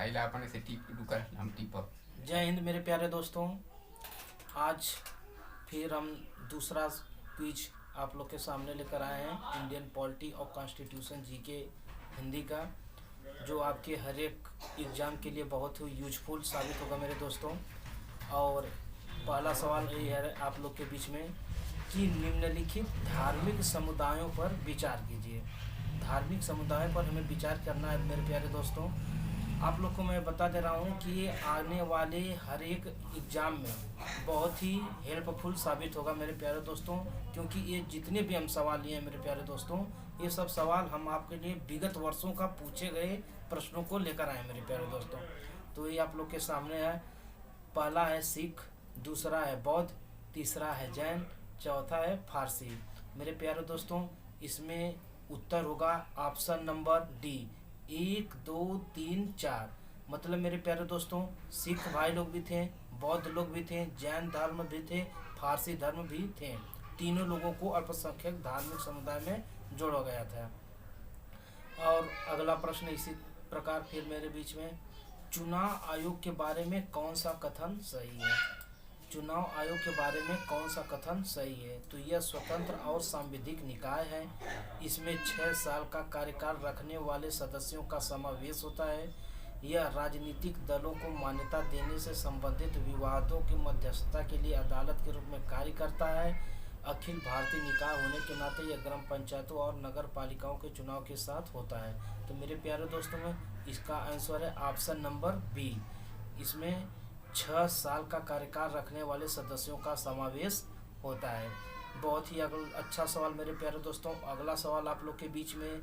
राहायला आपण असे टीप डुकर हम टीपक। जय हिंद मेरे प्यारे दोस्तों। आज फिर हम दूसरा क्विज आप लोग के सामने लेकर आए हैं, इंडियन पॉलिटी और कॉन्स्टिट्यूशन जीके हिंदी का, जो आपके हर एक एग्ज़ाम के लिए बहुत ही यूजफुल साबित होगा मेरे दोस्तों। और पहला सवाल ये है आप लोग के बीच में कि निम्नलिखित धार्मिक समुदायों पर विचार कीजिए। धार्मिक समुदायों पर हमें विचार करना है मेरे प्यारे दोस्तों। आप लोग को मैं बता दे रहा हूँ कि ये आने वाले हर एक एग्ज़ाम में बहुत ही हेल्पफुल साबित होगा मेरे प्यारे दोस्तों, क्योंकि ये जितने भी हम सवाल लिए हैं मेरे प्यारे दोस्तों, ये सब सवाल हम आपके लिए विगत वर्षों का पूछे गए प्रश्नों को लेकर आए मेरे प्यारे दोस्तों। तो ये आप लोग के सामने है। पहला है सिख, दूसरा है बौद्ध, तीसरा है जैन, चौथा है फारसी। मेरे प्यारे दोस्तों, इसमें उत्तर होगा ऑप्शन नंबर डी, 1 2 3 4। मतलब मेरे प्यारे दोस्तों, सिख भाई लोग भी थे, बौद्ध लोग भी थे, जैन धर्म भी थे, फारसी धर्म भी थे। तीनों लोगों को अल्पसंख्यक धार्मिक समुदाय में जोड़ा गया था। और अगला प्रश्न इसी प्रकार फिर मेरे बीच में, चुनाव आयोग के बारे में कौन सा कथन सही है? चुनाव आयोग के बारे में कौन सा कथन सही है? तो यह स्वतंत्र और सांविधिक निकाय है। इसमें 6 साल का कार्यकाल रखने वाले सदस्यों का समावेश होता है। यह राजनीतिक दलों को मान्यता देने से संबंधित विवादों की मध्यस्थता के लिए अदालत के रूप में कार्य करता है। अखिल भारतीय निकाय होने के नाते यह ग्राम पंचायतों और नगर पालिकाओं के चुनाव के साथ होता है। तो मेरे प्यारे दोस्तों में इसका आंसर है ऑप्शन नंबर बी। इसमें 6 साल का कार्यकाल रखने वाले सदस्यों का समावेश होता है। बहुत ही अच्छा सवाल मेरे प्यारे दोस्तों। अगला सवाल आप लोग के बीच में,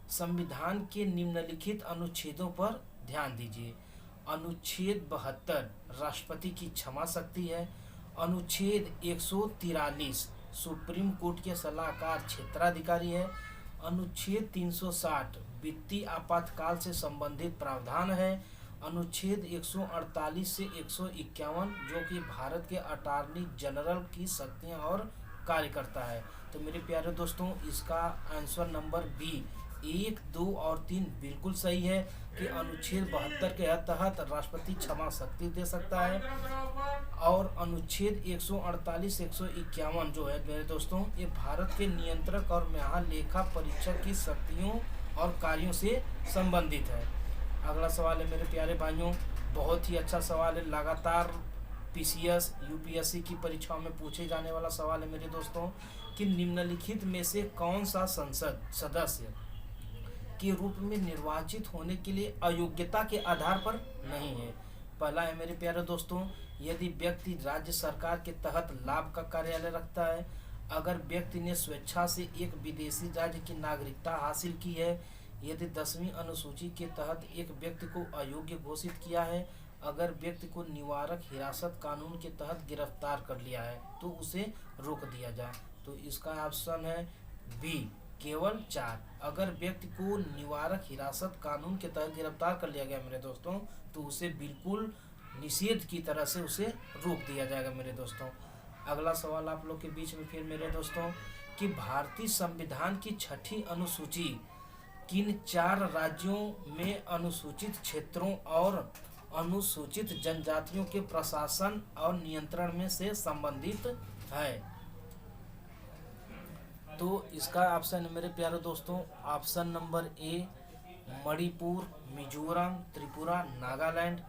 संविधान के निम्नलिखित अनुच्छेदों पर ध्यान दीजिए। अनुच्छेद 72 राष्ट्रपति की क्षमा शक्ति है। अनुच्छेद 143 सुप्रीम कोर्ट के सलाहकार क्षेत्राधिकारी है। अनुच्छेद 360 वित्तीय आपातकाल से संबंधित प्रावधान है। अनुच्छेद 148 से 151 जो कि भारत के अटॉर्नी जनरल की शक्तियां और कार्य करता है। तो मेरे प्यारे दोस्तों, इसका आंसर नंबर बी 1 2 और 3 बिल्कुल सही है कि अनुच्छेद 72 के तहत राष्ट्रपति क्षमा शक्ति दे सकता है। और अनुच्छेद 148 151 जो है मेरे दोस्तों, ये भारत के नियंत्रक और महालेखा परीक्षक की शक्तियों और कार्यों से संबंधित है। अगला सवाल है मेरे प्यारे भाइयों, बहुत ही अच्छा सवाल है, लगातार पीसीएस यूपीएससी की परीक्षाओं में पूछे जाने वाला सवाल है मेरे दोस्तों, कि निम्नलिखित में से कौन सा संसद सदस्य के रूप में निर्वाचित होने के लिए अयोग्यता के आधार पर नहीं है? पहला है मेरे प्यारे दोस्तों, यदि व्यक्ति राज्य सरकार के तहत लाभ का कार्यालय रखता है, अगर व्यक्ति ने स्वेच्छा से एक विदेशी राज्य की नागरिकता हासिल की है, यदि 10वीं अनुसूची के तहत एक व्यक्ति को अयोग्य घोषित किया है, अगर व्यक्ति को निवारक हिरासत कानून के तहत गिरफ्तार कर लिया है तो उसे रोक दिया जाए। तो इसका ऑप्शन है बी, केवल 4। अगर व्यक्ति को निवारक हिरासत कानून के तहत गिरफ्तार कर लिया गया मेरे दोस्तों, तो उसे बिल्कुल निषेध की तरह से उसे रोक दिया जाएगा मेरे दोस्तों। अगला सवाल आप लोग के बीच में फिर मेरे दोस्तों, कि भारतीय संविधान की 6ठी अनुसूची किन 4 राज्यों में अनुसूचित क्षेत्रों और अनुसूचित जनजातियों के प्रशासन और नियंत्रण में से संबंधित है? तो इसका ऑप्शन है मेरे प्यारे दोस्तों, option number A, Manipur, Mizoram, Tripura, Nagaland.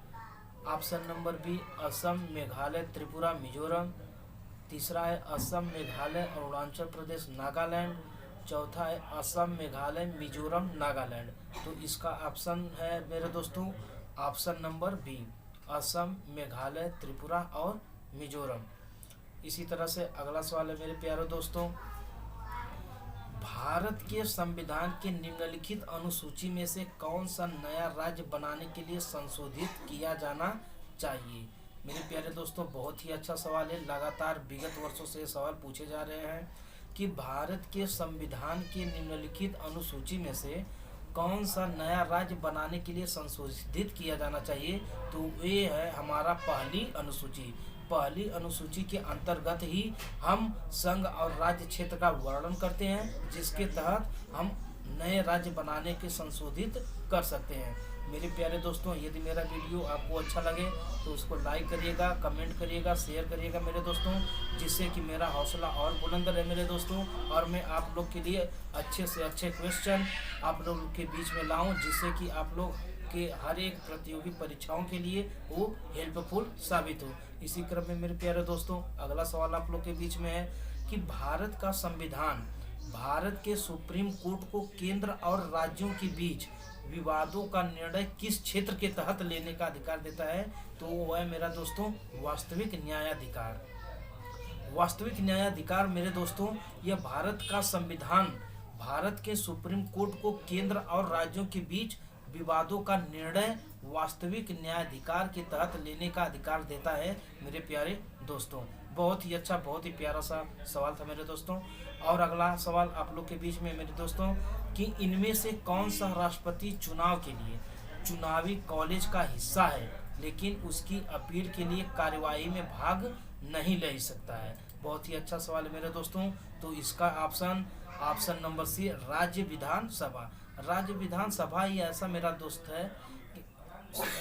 Option number B, Assam, Meghalaya, Tripura, Mizoram. तीसरा है असम, मेघालय, अरुणाचल प्रदेश, नागालैंड। चौथा है असम, मेघालय, मिजोरम, नागालैंड। तो इसका ऑप्शन है मेरे दोस्तों option number B, Assam, Meghalaya, Tripura और मिजोरम। इसी तरह से अगला सवाल है मेरे प्यारे दोस्तों, भारत के संविधान के निम्नलिखित अनुसूची में से कौन सा नया राज्य बनाने के लिए संशोधित किया जाना चाहिए? मेरे प्यारे दोस्तों, बहुत ही अच्छा सवाल है। लगातार विगत वर्षों से सवाल पूछे जा रहे हैं कि भारत के संविधान के निम्नलिखित अनुसूची में से कौन सा नया राज्य बनाने के लिए संशोधित किया जाना चाहिए? तो ये है हमारा पहली अनुसूची। पहली अनुसूची के अंतर्गत ही हम संघ और राज्य क्षेत्र का वर्णन करते हैं, जिसके तहत हम नए राज्य बनाने के संशोधित कर सकते हैं। मेरे प्यारे दोस्तों, यदि मेरा वीडियो आपको अच्छा लगे तो उसको लाइक करिएगा, कमेंट करिएगा, शेयर करिएगा मेरे दोस्तों, जिससे कि मेरा हौसला और बुलंद रहे मेरे दोस्तों, और मैं आप लोग के लिए अच्छे से अच्छे क्वेश्चन आप लोग के बीच में लाऊं, जिससे कि आप लोग के हर एक प्रतियोगी परीक्षाओं के लिए वो हेल्पफुल साबित हो। इसी क्रम में मेरे प्यारे दोस्तों, अगला सवाल आप लोग के बीच में है कि भारत का संविधान भारत के सुप्रीम कोर्ट को केंद्र और राज्यों के बीच विवादों का निर्णय किस क्षेत्र के तहत लेने का अधिकार देता है? तो वो है मेरा दोस्तों वास्तविक न्यायाधिकार। वास्तविक न्यायाधिकार मेरे दोस्तों, यह भारत का संविधान भारत के सुप्रीम कोर्ट को केंद्र और राज्यों के बीच विवादों का निर्णय वास्तविक न्यायाधिकार के तहत लेने का अधिकार देता है मेरे प्यारे दोस्तों। बहुत ही अच्छा, बहुत ही प्यारा सा सवाल था मेरे दोस्तों। और अगला सवाल आप लोग के बीच में मेरे दोस्तों कि इनमें से कौन सा राष्ट्रपति चुनाव के लिए चुनावी कॉलेज का हिस्सा है लेकिन उसकी अपील के लिए कार्यवाही में भाग नहीं ले सकता है? बहुत ही अच्छा सवाल है मेरे दोस्तों। तो इसका ऑप्शन नंबर सी, राज्य विधानसभा। राज्य विधानसभा ही ऐसा मेरा दोस्त है,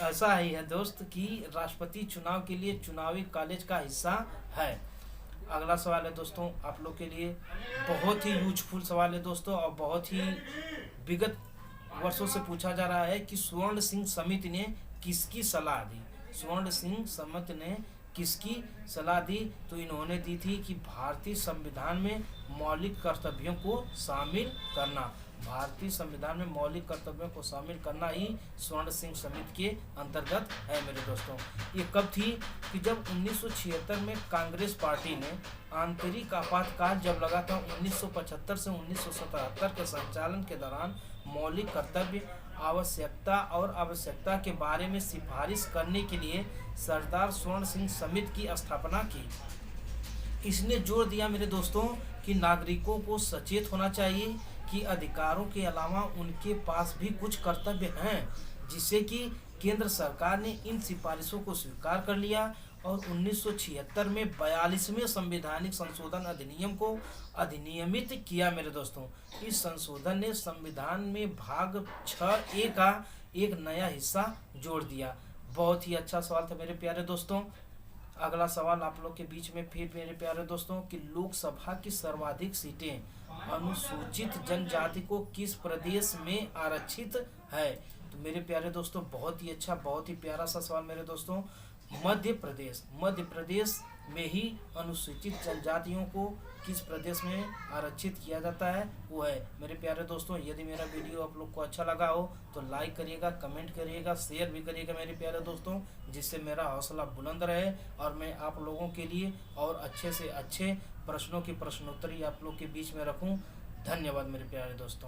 ऐसा ही है दोस्त कि राष्ट्रपति चुनाव के लिए चुनावी कॉलेज का हिस्सा है। अगला सवाल है दोस्तों आप लोग के लिए, बहुत ही यूजफुल सवाल है दोस्तों, और बहुत ही विगत वर्षों से पूछा जा रहा है कि स्वर्ण सिंह समिति ने किसकी सलाह दी? स्वर्ण सिंह समिति ने किसकी सलाह दी? तो इन्होंने दी थी कि भारतीय संविधान में मौलिक कर्तव्यों को शामिल करना। भारतीय संविधान में मौलिक कर्तव्यों को शामिल करना ही स्वर्ण सिंह समिति के अंतर्गत है मेरे दोस्तों। ये कब थी? कि जब 1976 में कांग्रेस पार्टी ने आंतरिक आपातकाल जब लगा था 1975 से 1977 के संचालन के दौरान मौलिक कर्तव्य आवश्यकता के बारे में सिफारिश करने के लिए सरदार स्वर्ण सिंह समिति की स्थापना की। इसने जोर दिया मेरे दोस्तों कि नागरिकों को सचेत होना चाहिए कि अधिकारों के अलावा उनके पास भी कुछ कर्तव्य हैं, जिससे कि केंद्र सरकार ने इन सिफारिशों को स्वीकार कर लिया और 1976 में 42वें संवैधानिक संशोधन अधिनियम को अधिनियमित किया मेरे दोस्तों। इस संशोधन ने संविधान में भाग 6A का एक नया हिस्सा जोड़ दिया। बहुत ही अच्छा सवाल था मेरे प्यारे दोस्तों। अगला सवाल आप लोग के बीच में फिर मेरे प्यारे दोस्तों कि लोकसभा की सर्वाधिक सीटें अनुसूचित जनजाति को किस प्रदेश में आरक्षित है? तो मेरे प्यारे दोस्तों बहुत ही अच्छा, बहुत ही प्यारा सा सवाल मेरे दोस्तों। मध्य प्रदेश में ही अनुसूचित जनजातियों को किस प्रदेश में आरक्षित किया जाता है? वो है मेरे प्यारे दोस्तों। यदि मेरा वीडियो आप लोग को अच्छा लगा हो तो लाइक करिएगा, कमेंट करिएगा, शेयर भी करिएगा मेरे प्यारे दोस्तों, जिससे मेरा हौसला बुलंद रहे और मैं आप लोगों के लिए और अच्छे से अच्छे प्रश्नों की प्रश्नोत्तरी आप लोग के बीच में रखूं। धन्यवाद मेरे प्यारे दोस्तों।